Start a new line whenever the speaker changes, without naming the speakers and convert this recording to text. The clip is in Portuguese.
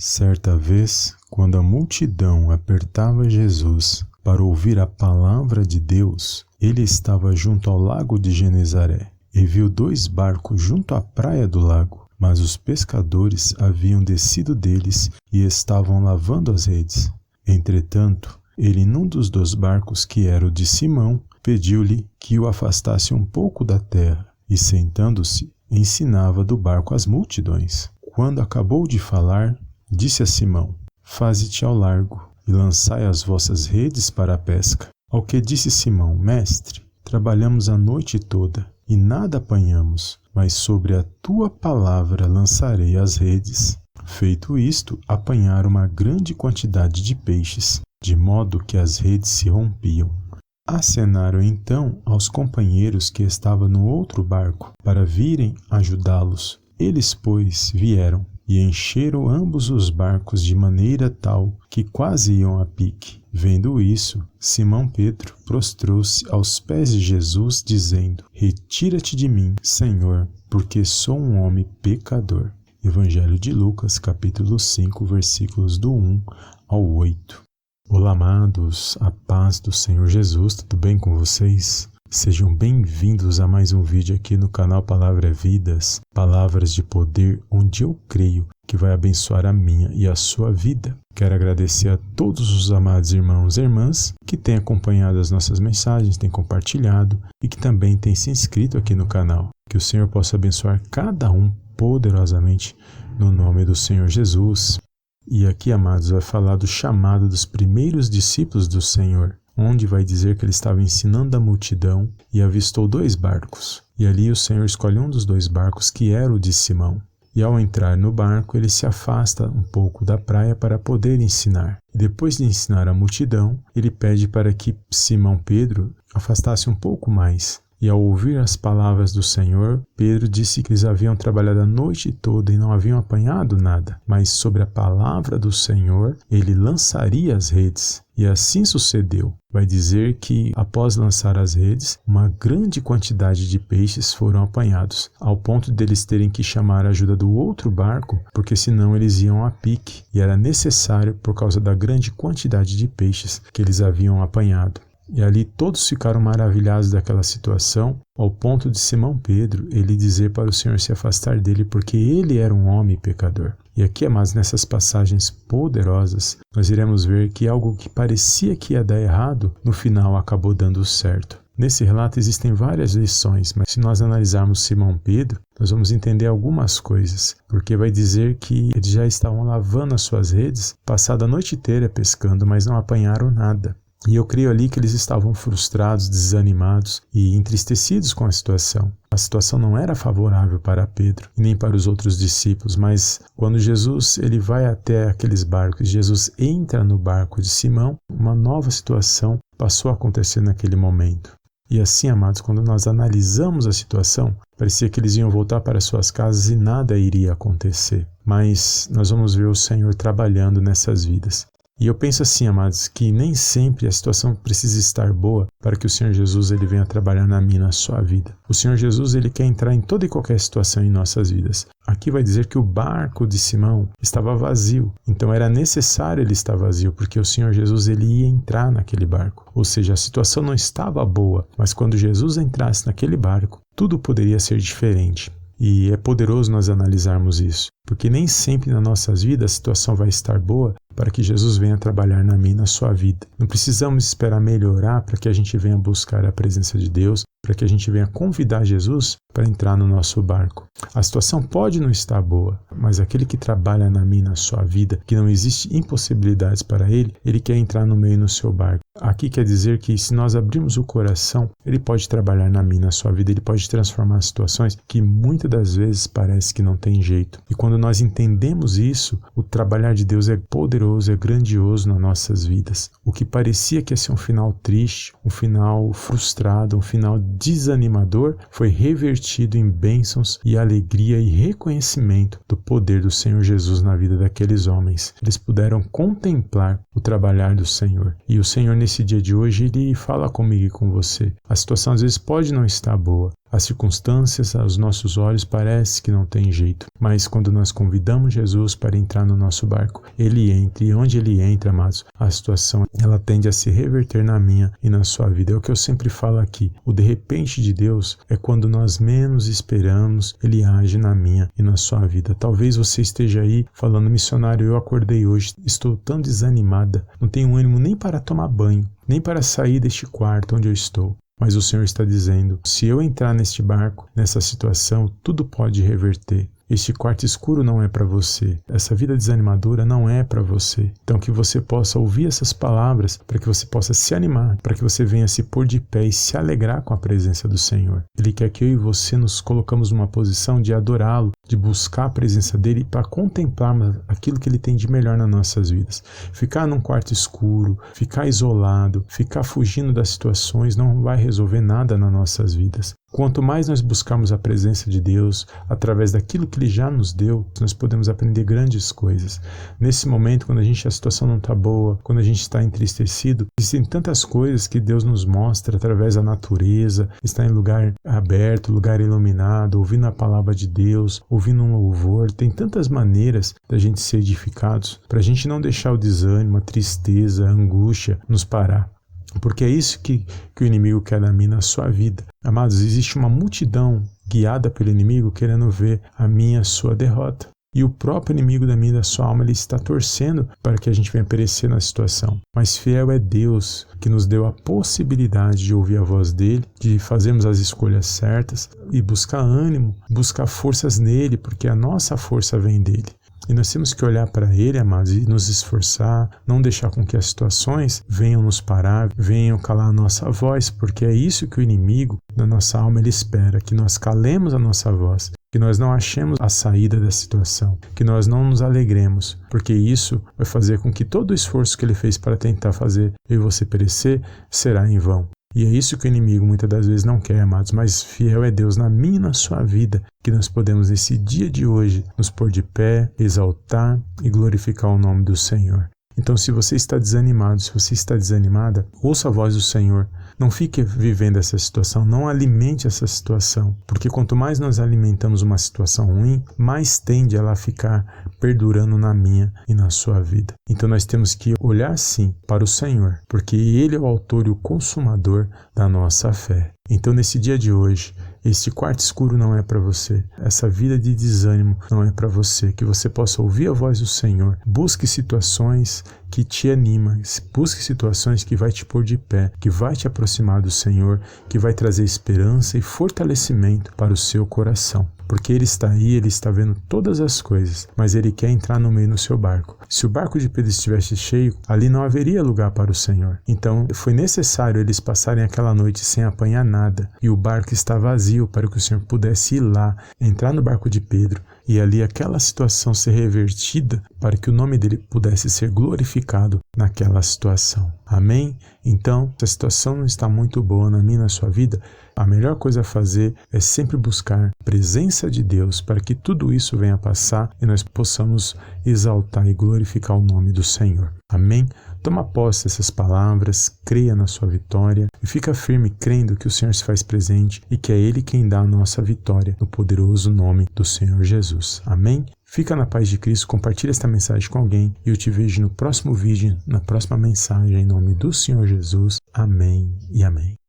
Certa vez, quando a multidão apertava Jesus para ouvir a palavra de Deus, ele estava junto ao lago de Genezaré e viu 2 barcos junto à praia do lago, mas os pescadores haviam descido deles e estavam lavando as redes. Entretanto, ele, num dos 2 barcos, que era o de Simão, pediu-lhe que o afastasse um pouco da terra e, sentando-se, ensinava do barco às multidões. Quando acabou de falar, disse a Simão: Faze-te ao largo e lançai as vossas redes para a pesca. Ao que disse Simão: Mestre, trabalhamos a noite toda e nada apanhamos, mas sobre a tua palavra lançarei as redes. Feito isto, apanharam uma grande quantidade de peixes, de modo que as redes se rompiam. Acenaram então aos companheiros que estavam no outro barco, para virem ajudá-los. Eles, pois, vieram e encheram ambos os barcos de maneira tal que quase iam a pique. Vendo isso, Simão Pedro prostrou-se aos pés de Jesus, dizendo: Retira-te de mim, Senhor, porque sou um homem pecador. Evangelho de Lucas, capítulo 5, versículos do 1 ao 8. Olá, amados, a paz do Senhor Jesus, tudo bem com vocês? Sejam bem-vindos a mais um vídeo aqui no canal Palavra é Vidas, palavras de poder, onde eu creio que vai abençoar a minha e a sua vida. Quero agradecer a todos os amados irmãos e irmãs que têm acompanhado as nossas mensagens, têm compartilhado e que também têm se inscrito aqui no canal. Que o Senhor possa abençoar cada um poderosamente no nome do Senhor Jesus. E aqui, amados, vai falar do chamado dos primeiros discípulos do Senhor, onde vai dizer que ele estava ensinando a multidão e avistou 2 barcos. E ali o Senhor escolhe um dos 2 barcos, que era o de Simão. E ao entrar no barco, ele se afasta um pouco da praia para poder ensinar. E depois de ensinar a multidão, ele pede para que Simão Pedro afastasse um pouco mais. E ao ouvir as palavras do Senhor, Pedro disse que eles haviam trabalhado a noite toda e não haviam apanhado nada. Mas sobre a palavra do Senhor, ele lançaria as redes. E assim sucedeu. Vai dizer que, após lançar as redes, uma grande quantidade de peixes foram apanhados, ao ponto deles terem que chamar a ajuda do outro barco, porque senão eles iam a pique. E era necessário por causa da grande quantidade de peixes que eles haviam apanhado. E ali todos ficaram maravilhados daquela situação, ao ponto de Simão Pedro ele dizer para o Senhor se afastar dele, porque ele era um homem pecador. E aqui, amados, nessas passagens poderosas, nós iremos ver que algo que parecia que ia dar errado, no final acabou dando certo. Nesse relato existem várias lições, mas se nós analisarmos Simão Pedro, nós vamos entender algumas coisas, porque vai dizer que eles já estavam lavando as suas redes, passada a noite inteira pescando, mas não apanharam nada. E eu creio ali que eles estavam frustrados, desanimados e entristecidos com a situação. A situação não era favorável para Pedro e nem para os outros discípulos, mas quando Jesus ele vai até aqueles barcos, Jesus entra no barco de Simão, uma nova situação passou a acontecer naquele momento. E assim, amados, quando nós analisamos a situação, parecia que eles iam voltar para suas casas e nada iria acontecer. Mas nós vamos ver o Senhor trabalhando nessas vidas. E eu penso assim, amados, que nem sempre a situação precisa estar boa para que o Senhor Jesus ele venha trabalhar na minha e na sua vida. O Senhor Jesus ele quer entrar em toda e qualquer situação em nossas vidas. Aqui vai dizer que o barco de Simão estava vazio, então era necessário ele estar vazio, porque o Senhor Jesus ele ia entrar naquele barco. Ou seja, a situação não estava boa, mas quando Jesus entrasse naquele barco, tudo poderia ser diferente. E é poderoso nós analisarmos isso, porque nem sempre nas nossas vidas a situação vai estar boa para que Jesus venha trabalhar na minha e na sua vida. Não precisamos esperar melhorar para que a gente venha buscar a presença de Deus, para que a gente venha convidar Jesus para entrar no nosso barco. A situação pode não estar boa, mas aquele que trabalha na minha e na sua vida, que não existe impossibilidades para ele, ele quer entrar no meio no seu barco. Aqui quer dizer que se nós abrirmos o coração, ele pode trabalhar na minha e na sua vida, ele pode transformar situações que muitas das vezes parece que não tem jeito. E quando nós entendemos isso, o trabalhar de Deus é poderoso, é grandioso nas nossas vidas. O que parecia que ia ser um final triste, um final frustrado, um final desanimador, foi revertido em bênçãos e alegria e reconhecimento do poder do Senhor Jesus na vida daqueles homens. Eles puderam contemplar o trabalhar do Senhor. E o Senhor nesse dia de hoje, ele fala comigo e com você. A situação às vezes pode não estar boa, As circunstâncias aos nossos olhos parece que não tem jeito, mas quando nós convidamos Jesus para entrar no nosso barco, Ele entra, e onde Ele entra, amados, a situação ela tende a se reverter na minha e na sua vida. É o que eu sempre falo aqui, o de repente de Deus é quando nós menos esperamos, Ele age na minha e na sua vida. Talvez você esteja aí falando, missionário, eu acordei hoje, estou tão desanimada, não tenho ânimo nem para tomar banho, nem para sair deste quarto onde eu estou. Mas o Senhor está dizendo, se eu entrar neste barco, nessa situação, tudo pode reverter. Este quarto escuro não é para você. Essa vida desanimadora não é para você. Então que você possa ouvir essas palavras, para que você possa se animar, para que você venha se pôr de pé e se alegrar com a presença do Senhor. Ele quer que eu e você nos colocamos numa posição de adorá-lo, de buscar a presença dele para contemplarmos aquilo que ele tem de melhor nas nossas vidas. Ficar num quarto escuro, ficar isolado, ficar fugindo das situações não vai resolver nada nas nossas vidas. Quanto mais nós buscarmos a presença de Deus, através daquilo que Ele já nos deu, nós podemos aprender grandes coisas. Nesse momento, quando a situação não está boa, quando a gente está entristecido, existem tantas coisas que Deus nos mostra através da natureza, estar em lugar aberto, lugar iluminado, ouvindo a palavra de Deus, ouvindo um louvor. Tem tantas maneiras da gente ser edificados, para a gente não deixar o desânimo, a tristeza, a angústia nos parar. Porque é isso que o inimigo quer da mim na sua vida. Amados, existe uma multidão guiada pelo inimigo querendo ver a minha e a sua derrota. E o próprio inimigo da minha e da sua alma, ele está torcendo para que a gente venha perecer na situação. Mas fiel é Deus, que nos deu a possibilidade de ouvir a voz dele, de fazermos as escolhas certas e buscar ânimo, buscar forças nele, porque a nossa força vem dele. E nós temos que olhar para Ele, amados, e nos esforçar, não deixar com que as situações venham nos parar, venham calar a nossa voz, porque é isso que o inimigo da nossa alma ele espera, que nós calemos a nossa voz, que nós não achemos a saída da situação, que nós não nos alegremos, porque isso vai fazer com que todo o esforço que ele fez para tentar fazer eu e você perecer será em vão. E é isso que o inimigo muitas das vezes não quer, amados, mas fiel é Deus na minha e na sua vida, que nós podemos nesse dia de hoje nos pôr de pé, exaltar e glorificar o nome do Senhor. Então, se você está desanimado, se você está desanimada, ouça a voz do Senhor. Não fique vivendo essa situação, não alimente essa situação, porque quanto mais nós alimentamos uma situação ruim, mais tende ela a ficar perdurando na minha e na sua vida. Então nós temos que olhar sim para o Senhor, porque Ele é o autor e o consumador da nossa fé. Então nesse dia de hoje, este quarto escuro não é para você, essa vida de desânimo não é para você, que você possa ouvir a voz do Senhor, busque situações que te animam, busque situações que vai te pôr de pé, que vai te aproximar do Senhor, que vai trazer esperança e fortalecimento para o seu coração. Porque Ele está aí, Ele está vendo todas as coisas, mas Ele quer entrar no meio do seu barco. Se o barco de Pedro estivesse cheio, ali não haveria lugar para o Senhor. Então foi necessário eles passarem aquela noite sem apanhar nada, e o barco está vazio para que o Senhor pudesse ir lá, entrar no barco de Pedro, e ali aquela situação ser revertida para que o nome dele pudesse ser glorificado naquela situação. Amém? Então, se a situação não está muito boa na minha e na sua vida, a melhor coisa a fazer é sempre buscar a presença de Deus para que tudo isso venha a passar e nós possamos exaltar e glorificar o nome do Senhor. Amém? Toma posse dessas palavras, creia na sua vitória e fica firme crendo que o Senhor se faz presente e que é Ele quem dá a nossa vitória no poderoso nome do Senhor Jesus. Amém? Fica na paz de Cristo, compartilha esta mensagem com alguém e eu te vejo no próximo vídeo, na próxima mensagem, em nome do Senhor Jesus. Amém e amém.